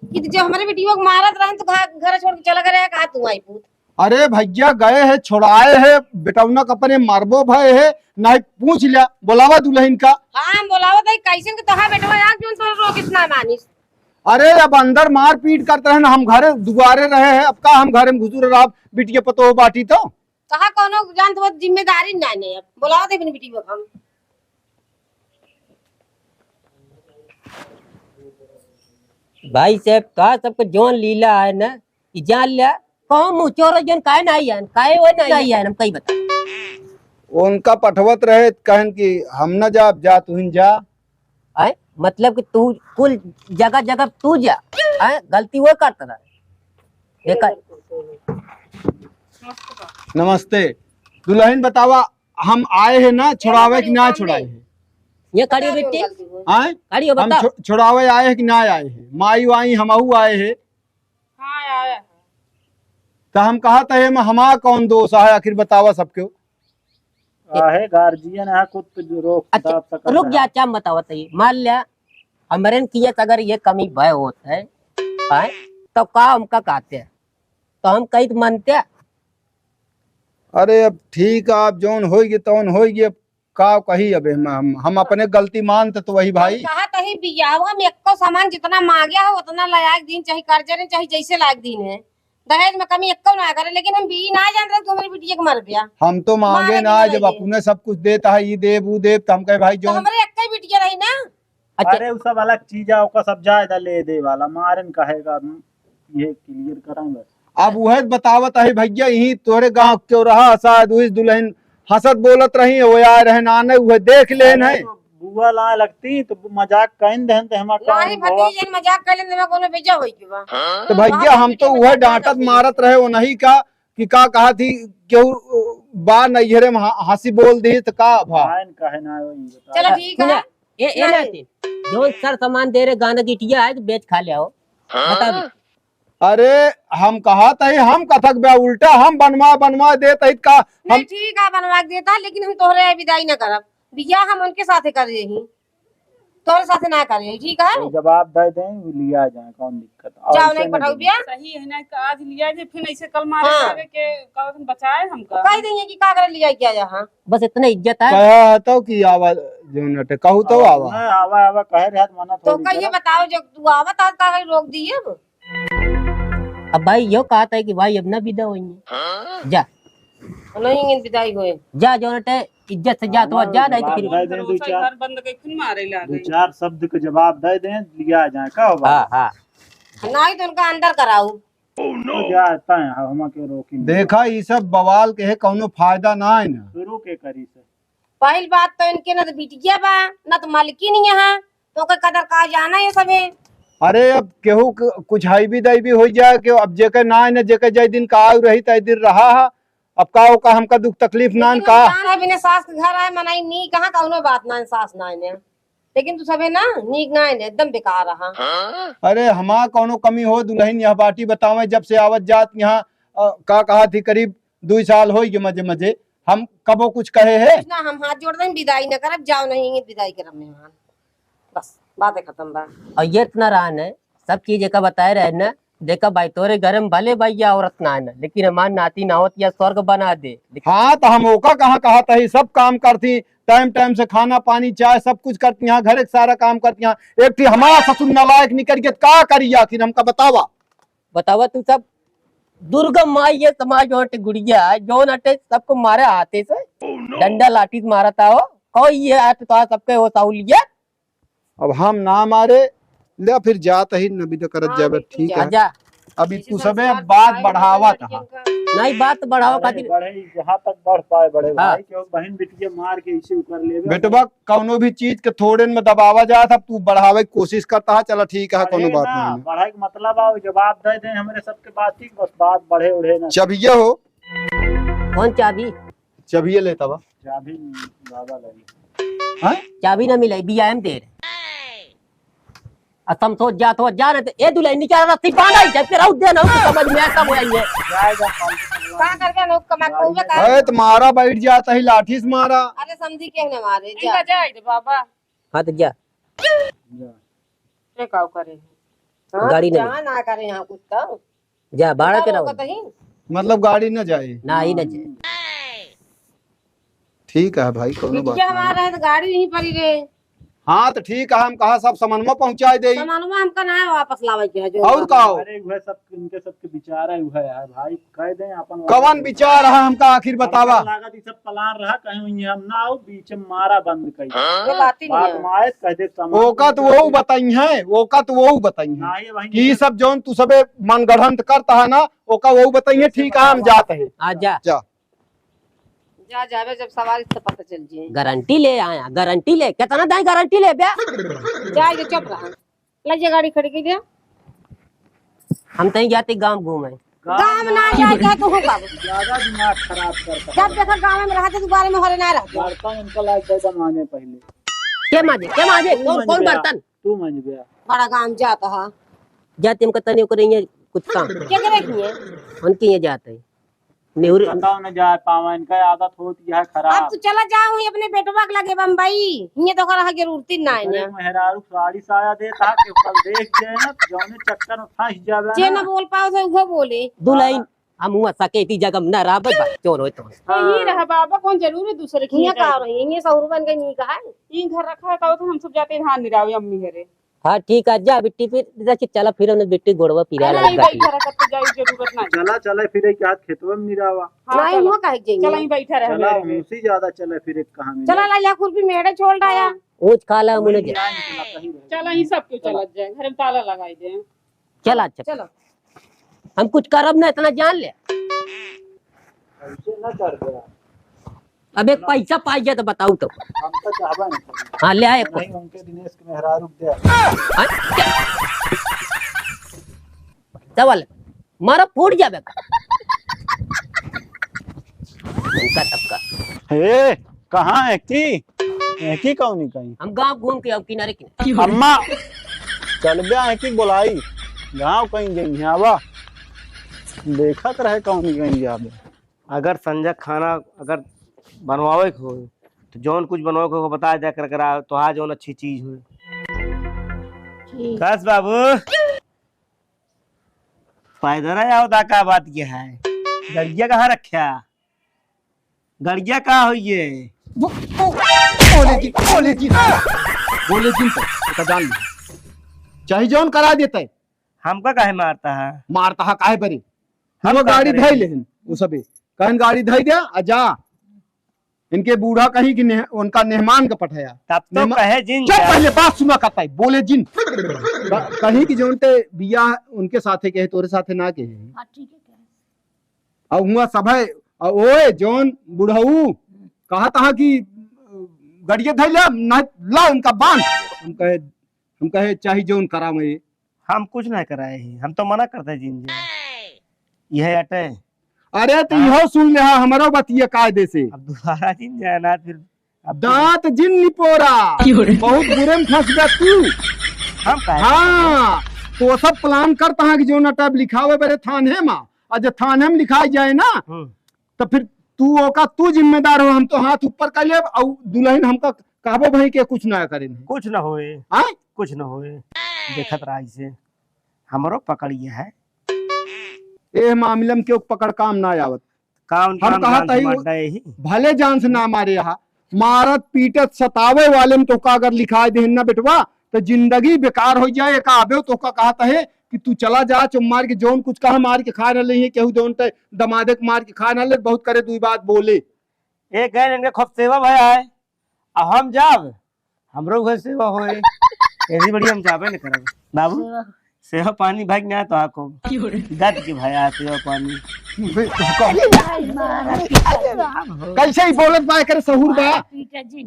[SPEAKER 8] कि जो हमारे बेटियों को मारत रहे तो घर छोड़ के चला गए कहा तू आई पूत
[SPEAKER 2] अरे भैया गए है छोड़ाए है बेटौनक अपने मारबो भय है नहीं पूछ लिया बोलावा दुल्हन का
[SPEAKER 8] हाँ हम बोलावो तो कैसे के तोहा बेटवा आंख जोन तो रोक इतना मानिस
[SPEAKER 2] अरे अब अंदर मार पीट करते रहे ना हम घरे दुआरे रहे हैं अब का हम घरे में घुसूर रहा बिटिया पतो बाटी तो
[SPEAKER 8] कहा कोनो जान तो जिम्मेदारी ना ने बोलावो तो अपनी बेटियों को हम
[SPEAKER 1] भाई साहब का सबको जोन लीला है ना ये जान लिया कौन मुँह चोर जोन काहे नहीं है काहे वो नहीं है हम कहीं बता
[SPEAKER 2] उनका पठवत रहे कहन कि हम न जा तू जा
[SPEAKER 1] है मतलब कि तू कुल जगह जगह तू जा है गलती वो करता रहा देखा
[SPEAKER 2] नमस्ते दुल्हन बतावा हम आए हैं ना छुड़ावे कि ना छुड़ाए हैं
[SPEAKER 1] ये खड़ी हो बेटी
[SPEAKER 2] आए
[SPEAKER 1] खड़ी हो
[SPEAKER 2] हम
[SPEAKER 1] बता
[SPEAKER 2] छुड़ावे आए हैं कि ना आए हैं माई वाई हमहू आए हैं
[SPEAKER 8] हाँ आया
[SPEAKER 2] तो हम कहा था हमारा कौन दोष है आखिर बतावा सबके
[SPEAKER 5] आहे गार्जियन है कुछ रोक
[SPEAKER 1] अच्छा रुक जा अच्छा बताओ बताइए मान लिया हमारे किया अगर ये कमी भय होता है तो का हमका कहते हैं तो हम कहीं तो मानते हैं।
[SPEAKER 2] अरे अब ठीक है, आप जौन होगी तौन होगी, अब का कही अब हम अपने गलती मानते तो वही भाई।
[SPEAKER 8] कहा तही बियावा में एक्को सामान जितना मांगया हो उतना लायक दिन, चाहे कर्जे ने चाहे जैसे लायक दिन है, दहेज में कमी एक्को ना करे। लेकिन हम भी ना जान रहे तो हमारी बिटिया के मर गया।
[SPEAKER 2] हम तो मांगे
[SPEAKER 8] मारे
[SPEAKER 2] ना,
[SPEAKER 8] बिना
[SPEAKER 2] जब
[SPEAKER 8] रहिए।
[SPEAKER 2] अपने सब कुछ देता है, ये देव वो देव, तो हम कहे भाई
[SPEAKER 8] तो
[SPEAKER 2] जौन
[SPEAKER 8] हमारे एक्को ही बिटिया रही ना।
[SPEAKER 1] अच्छा
[SPEAKER 5] अरे वो सब अलग चीज है, ओका सब जायदा ले दे वाला मारन कहेगा, ये क्लियर कराएं बस।
[SPEAKER 2] अब वह बतावत है भैया, यही तोरे गांव क्यों रहा शायद हुई दुल्हन हंसत बोलत रही है, वो यार रहन आने वह देख लेन है।
[SPEAKER 5] तो बुआ ला लगती तो मजाक कहीं दहन ते हमारा
[SPEAKER 8] लाही भतीजे मजाक कर लेने में कोनो बेजा होई की बा।
[SPEAKER 2] तो भैया हम तो वह डांटत मारत रहे, वो नहीं का कि का कहा थी क्यों बा नैहरे में हंसी बोल दी तो का भा।
[SPEAKER 5] भाई कहे ना वही बता।
[SPEAKER 8] चलो ठीक है।
[SPEAKER 1] ये नाते जो सर सामान दे रहे गाना गिटिया है तो बेच खा ले आओ। बता भी।
[SPEAKER 2] अरे हम कहा था हम कथक बे उल्टा हम बनवा देते का
[SPEAKER 8] नहीं ठीक है बनवा के देता, लेकिन हम तोहरे विदाई न करब। बिया हम उनके साथे कर रही ही, तोहरे साथे ना कर रही। ठीक है
[SPEAKER 5] तो जवाब दे दें वो लिया जाए, कौन दिक्कत। और
[SPEAKER 8] जाओ
[SPEAKER 5] ऐसे
[SPEAKER 8] नहीं पठाओ बिया।
[SPEAKER 7] सही है ना कि आज लिया जे फिर ऐसे कल मारे
[SPEAKER 8] हाँ।
[SPEAKER 7] जावे के कौन बचाए हमका।
[SPEAKER 8] कह देंगे कि का करे लिया क्या जहां।
[SPEAKER 1] बस इतना इज्जत है।
[SPEAKER 2] कहा तो कि आवाज जो नटे कहू तो आवा।
[SPEAKER 5] मैं आवा आवा कह रहा था मना
[SPEAKER 8] तो
[SPEAKER 5] थोड़ी
[SPEAKER 8] कहिए
[SPEAKER 5] करा।
[SPEAKER 8] बताओ जब तू आवत आज का रोक दी अब।
[SPEAKER 1] अब भाई यो कहता है कि भाई अब ना विदा होइए। जा
[SPEAKER 8] नहीं विदाई होए।
[SPEAKER 1] जा जो नटे इज्जत से जा तो जा नहीं तो फिर।
[SPEAKER 5] दे दें दो
[SPEAKER 7] भरोसा
[SPEAKER 5] चार
[SPEAKER 7] घर बंद के खुन मारे ला
[SPEAKER 5] दो
[SPEAKER 7] गई।
[SPEAKER 5] चार शब्द का जवाब दे दें लिया जाए का होगा।
[SPEAKER 1] हाँ हाँ
[SPEAKER 8] नहीं तो उनका अंदर कराऊ।
[SPEAKER 5] तो जाता है हम के रोकी नहीं।
[SPEAKER 2] देखा ये सब बवाल के है, कौनो फायदा ना है ना।
[SPEAKER 5] शुरू के करी से
[SPEAKER 8] पहली बात तो इनके न तो बिटिया बा न तो मालिकी नहीं है, तो का कदर का जाना ये सब है।
[SPEAKER 2] अरे अब केहू कुछ हाई भी दई भी हो जाए कि अब जेके ना है ना जेके जय दिन का आयु रही तय दिन रहा है। अब का हमका दुख तकलीफ ना
[SPEAKER 8] लेकिन
[SPEAKER 2] का।
[SPEAKER 8] इंसान है बिना सास के घर आए मनाई नी कहाँ कौनो बात ना है, सास ना है ने। लेकिन तू सबे ना नीक ना है ने, एकदम बेकार रहा।
[SPEAKER 2] अरे हमारा कौनो कमी हो दुल्हन यह बाटी बतावे जब से आवत जात यहाँ का कहा थी करीब 2 साल हो गए मजे मजे हम कबो कुछ कहे है।
[SPEAKER 8] ना हम हाथ जोड़ दें विदाई न करब, जाओ नहीं विदाई करब मेहमान। बस बात खत्म बा।
[SPEAKER 1] और ये इतना रहा न सब चीज का बताए रहे न। देखा भाई तोरे घर में भले भाई या औरत ना है न, लेकिन हमार नाती नावत या स्वर्ग बना दे।
[SPEAKER 2] हाँ तो हम ओका कहाँ कहा था ही सब काम करती टाइम टाइम से खाना पानी चाय सब कुछ करती यहाँ घर के सारा काम करती यहाँ। एक थी हमारा ससुर नालायक निकल के का करी आखिर हमका बतावा।
[SPEAKER 1] बतावा तू सब दुर्गम माई ये समाज और गुड़िया है जो नटे सबको मारे हाथे से डंडा लाठी से मारा था। हो कोई ये आठ तो सबके वो साहुलियत।
[SPEAKER 2] अब हम ना मारे ले फिर जात ही नबी तो करत जाबे। ठीक
[SPEAKER 1] जा
[SPEAKER 2] है
[SPEAKER 1] जा
[SPEAKER 2] अभी तू सबे बात बढ़ावा था।
[SPEAKER 1] नहीं बात बढ़ाओ
[SPEAKER 5] बढ़े
[SPEAKER 1] खातिर।
[SPEAKER 5] बढ़े जहाँ तक बढ़ पाए बड़े
[SPEAKER 1] हाँ।
[SPEAKER 5] भाई क्यों बहन बिटिया मार के इसे कर ले
[SPEAKER 2] बेटवा कौनो भी चीज के थोड़े में दबावा जात अब तू बढ़ावे की कोशिश करता है। चलो ठीक है कोनो बात नहीं।
[SPEAKER 5] बढ़ाई का मतलब आओ जवाब दे दें हमारे सबके बात ठीक बस बात बढ़े उड़े ना।
[SPEAKER 2] चबिये हो
[SPEAKER 1] कौन चाबी
[SPEAKER 2] चबिये लेता बा
[SPEAKER 5] चाबी बाबा लगी
[SPEAKER 2] हाँ?
[SPEAKER 1] चाबी ना मिले बिया हम दे असम सोच जा तो जा न ए दुल्हन निकाल रस्सी बांधा ही जब तेरा उद्यान हो समझ में आता है ये।
[SPEAKER 5] जाएगा
[SPEAKER 8] का करके लोग कमा को हुए का।
[SPEAKER 2] अरे तुम्हारा बैठ जाता ही लाठी से मारा।
[SPEAKER 8] अरे समझी के न मारे जा।
[SPEAKER 7] इनका जाए दे बाबा।
[SPEAKER 1] हाँ तो जा
[SPEAKER 7] ये काऊ करे।
[SPEAKER 8] हाँ,
[SPEAKER 1] गाड़ी नहीं।
[SPEAKER 8] जहाँ ना करे यहाँ कुछ तो
[SPEAKER 1] जा बाड़ा के रहो
[SPEAKER 8] कहीं।
[SPEAKER 2] मतलब गाड़ी न जाए।
[SPEAKER 1] ना ही न जाए।
[SPEAKER 2] ठीक है भाई कोनो बात
[SPEAKER 8] बिटिया
[SPEAKER 2] नहीं।
[SPEAKER 8] हमारा है तो गाड़ी नहीं पड़ी रे।
[SPEAKER 2] हाँ तो ठीक है हम कहा सब सामान पहुंचा दे।
[SPEAKER 8] सामानुमा हमका ना है वापस लावे के है जो।
[SPEAKER 2] और कहो
[SPEAKER 5] अरे वह सब इनके सबके विचार है वह है भाई कह दें अपन
[SPEAKER 2] कवन विचार है हमका आखिर बतावा।
[SPEAKER 5] लागत सब प्लान रहा कहीं हम ना आओ बीच में मारा बंद कर
[SPEAKER 8] ये बात ही नहीं
[SPEAKER 5] बात
[SPEAKER 8] है।
[SPEAKER 5] माए कह दे सामान
[SPEAKER 2] ओका तो वो बताई है ओका तो वो बताई है
[SPEAKER 5] ना ये वही
[SPEAKER 2] कि ये सब जौन तू सबे मन गढ़ंत करता है ना ओका वो बताई है। ठीक है हम जाते हैं।
[SPEAKER 1] आ जा
[SPEAKER 2] जा
[SPEAKER 8] जा जावे जब सवारी से पता चल जाए।
[SPEAKER 1] गारंटी ले आया गारंटी ले कितना दाई गारंटी ले बे।
[SPEAKER 8] जा ये चुप रहा। ले जा गाड़ी खड़ी की दे।
[SPEAKER 1] हम तई जाते गांव घूमे।
[SPEAKER 8] गांव ना जाए क्या तू होगा।
[SPEAKER 5] ज्यादा दिमाग खराब करता
[SPEAKER 8] जब देखा गांव में रहते दोबारा में होरे ना रहते।
[SPEAKER 5] बर्तन इनका लाइक दे बनवाने पहले
[SPEAKER 1] के माजे कौन बर्तन
[SPEAKER 5] तू मंज गया
[SPEAKER 8] बड़ा गांव जाता है।
[SPEAKER 1] जाते हम कतनी करे ये कुछ काम
[SPEAKER 8] क्या करे की है।
[SPEAKER 1] उनके ये जाते नेहुर
[SPEAKER 5] बताओ न जा पावा, इनका आदत होती है
[SPEAKER 8] अब
[SPEAKER 5] खराब।
[SPEAKER 8] तू चला जाऊँ अपने बेटवा के लगे बम्बई, ये तो करा जरूरत ना है
[SPEAKER 5] अरे
[SPEAKER 8] ना।
[SPEAKER 5] मेहरारू साड़ी साया देता कि कल देख जाए ना जौने चक्कर में फंस जावे
[SPEAKER 8] जे
[SPEAKER 5] ना।
[SPEAKER 8] न बोल पाओ तो वो बोले।
[SPEAKER 1] दुल्हन हम हुआ सकेती जगह न राब चोर हो तो
[SPEAKER 7] यही रहा बाबा, कौन जरूर है दूसरे की
[SPEAKER 8] ये का रही ये 100 रुपए का नहीं कहा है।
[SPEAKER 7] ये घर रखा है का तो हम सब जाते धान निरावे अम्मी घरे।
[SPEAKER 1] हाँ ठीक है जा बिट्टी फिर चला फिर हमने बिट्टी गोड़वा पिरा
[SPEAKER 7] नहीं
[SPEAKER 1] लगा
[SPEAKER 7] बैठा रहा तो जाई जरूरत नहीं।
[SPEAKER 5] चला चले फिर एक हाथ खेतवा में मिरावा।
[SPEAKER 7] हाँ,
[SPEAKER 8] नहीं वो कहे
[SPEAKER 7] चला
[SPEAKER 8] जाएंगे।
[SPEAKER 7] ही बैठा रह
[SPEAKER 5] चला उसी ज्यादा चले फिर एक कहानी।
[SPEAKER 8] चला ला जा खुरपी मेड़े छोड़ डाया।
[SPEAKER 1] ऊंच खाला मुने जा
[SPEAKER 7] चला ही सब क्यों चला जाए, घर में ताला लगाई दे।
[SPEAKER 1] चला चल
[SPEAKER 8] चलो
[SPEAKER 1] हम कुछ करब ना इतना जान ले।
[SPEAKER 5] ऐसे न कर गया,
[SPEAKER 1] अब एक पैसा पाई जाए तो बताऊ तो
[SPEAKER 5] हम तो चाहबा नहीं।
[SPEAKER 1] हाँ ले आए
[SPEAKER 5] नहीं उनके दिनेश के मेहरारू दे।
[SPEAKER 1] सवाल मारा फूट जाबे का उनका तबका।
[SPEAKER 5] हे कहाँ है की कौन नहीं कहीं।
[SPEAKER 1] हम गांव घूम के अब किनारे किनारे
[SPEAKER 5] अम्मा चलबे है की बोलाई गाँव कहीं गई है आवा देखत रहे कौन नहीं कहीं जाबे।
[SPEAKER 3] अगर संजय खाना अगर बनवावे के हो तो जौन कुछ बनवावे के हो बता जा कर करा तो आज जौन अच्छी चीज हो। कस बाबू फायदा ना आओ का बात ये है। गड़िया कहाँ रखा, गड़िया कहाँ हुई है।
[SPEAKER 2] बोले जिन तो जान ली चाहे जौन करा देते
[SPEAKER 3] हमका काहे मारता है।
[SPEAKER 2] मारता है काहे बरी
[SPEAKER 3] हम
[SPEAKER 2] हम
[SPEAKER 3] का
[SPEAKER 2] गाड़ी
[SPEAKER 3] करें?
[SPEAKER 2] धई लेन वो सबे कहन गाड़ी धई दे आ जा इनके बूढ़ा कहीं कि उनका मेहमान का पठाया।
[SPEAKER 3] तब तो
[SPEAKER 2] मेहमान-
[SPEAKER 3] कहे जिन
[SPEAKER 2] जब
[SPEAKER 3] जा।
[SPEAKER 2] पहले बात सुना करता है बोले जिन कहीं की जोन ते बिया उनके साथे कहे तोरे साथे ना कहे
[SPEAKER 4] हाँ ठीक है।
[SPEAKER 2] और हुआ सब है ओए जोन बुढ़ऊ कहा था कि गड़िया धई ला ना ला उनका बांध हम कहे चाहे जोन करा मैं
[SPEAKER 3] हम कुछ नहीं कराए ही, हम तो मना करते जिन जा। यह अटे
[SPEAKER 2] अरे तो इहो सुन ले हमारो बतिया कायदे से
[SPEAKER 3] अब दोबारा जिन जाना फिर अब
[SPEAKER 2] दांत जिन निपोरा बहुत बुरे में फंस गया तू।
[SPEAKER 3] हम काहे
[SPEAKER 2] हाँ तो सब प्लान करता है कि जो नटब लिखावे बेरे थाने में और जब थाने में लिखाई जाए ना तो फिर तू ओका तू जिम्मेदार हो। हम तो हाथ ऊपर कर ले और दुल्हन हमका कहबो भाई के कुछ ना करे
[SPEAKER 3] कुछ न होए,
[SPEAKER 2] आय
[SPEAKER 3] कुछ न होए। देखत रहा इसे हमरो पकड़िए है
[SPEAKER 2] ए मामले में क्यों पकड़ काम ना आवत।
[SPEAKER 3] काम
[SPEAKER 2] हम कहा
[SPEAKER 3] जान
[SPEAKER 2] था
[SPEAKER 3] से
[SPEAKER 2] ही
[SPEAKER 3] मर गए ही।
[SPEAKER 2] भले जान से ना मारे यहाँ मारत पीटत सतावे वाले में तो का अगर लिखा दे ना बेटवा तो जिंदगी बेकार हो जाए। का आबे तो का कहता है कि तू चला जा चुम मार के जौन कुछ कहा मार के खा न ले केहू जौन ते दमादे के मार के खा न ले बहुत करे दुई बात बोले।
[SPEAKER 3] एक है इनके खूब सेवा भया है अब हम जाब हमरो घर सेवा होए ऐसी बड़ी हम जाबे न करब। बाबू सेवा पानी भाग ना तो आको गद के भया सेवा पानी
[SPEAKER 2] कैसे ही बोलत बा करे सहूर बा
[SPEAKER 4] पीटर जी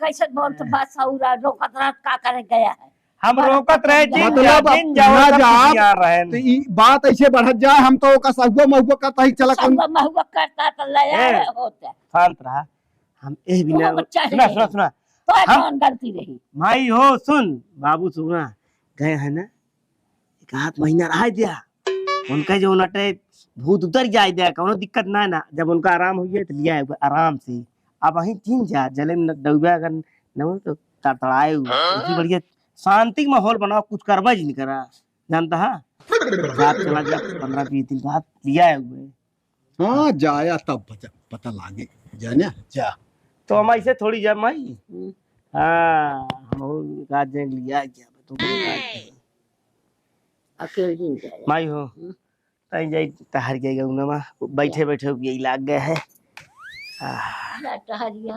[SPEAKER 4] कैसे बोल तो बात सौरा रोकत रात का करे गया है।
[SPEAKER 3] हम रोकत रहे जिन
[SPEAKER 2] मतलब
[SPEAKER 3] जा जिन जाओ
[SPEAKER 2] ना
[SPEAKER 3] सब
[SPEAKER 2] जा
[SPEAKER 3] तैयार रहे
[SPEAKER 2] तो ई बात ऐसे बढ़त जाए हम तो का सहुआ महुआ का तही चला कौन
[SPEAKER 4] सब महुआ करता तो लया
[SPEAKER 3] ए।
[SPEAKER 4] होता
[SPEAKER 3] शांत रहा। हम ए बिना
[SPEAKER 4] वो बच्चा
[SPEAKER 3] सुना
[SPEAKER 4] है।
[SPEAKER 3] सुना सुना
[SPEAKER 4] तो
[SPEAKER 3] हम-
[SPEAKER 4] कौन गलती रही।
[SPEAKER 3] माई हो सुन बाबू सुना गए है ना एक आध महीना रह दिया उनका जो नटे भूत उतर जाए दिया कोनो दिक्कत ना ना जब उनका आराम हो गया तो लिया है आराम से। अब वहीं तीन जा जले में डूबा अगर न हो तो तड़तड़ाए उसी बढ़िया शांति माहौल बनाओ कुछ करवा जी नहीं करा जानता है। रात चला जा 15-20 दिन रात लिया है हुए
[SPEAKER 2] हाँ जाया तब पता लागे जाने जा
[SPEAKER 3] तो हम ऐसे थोड़ी जा माई। हाँ हम रात जंग लिया क्या तो
[SPEAKER 4] अकेले दिन जाए
[SPEAKER 3] माई हो तई जाई तहार जाएगा उनमा बैठे बैठे यही लाग गए है।
[SPEAKER 4] टहरिया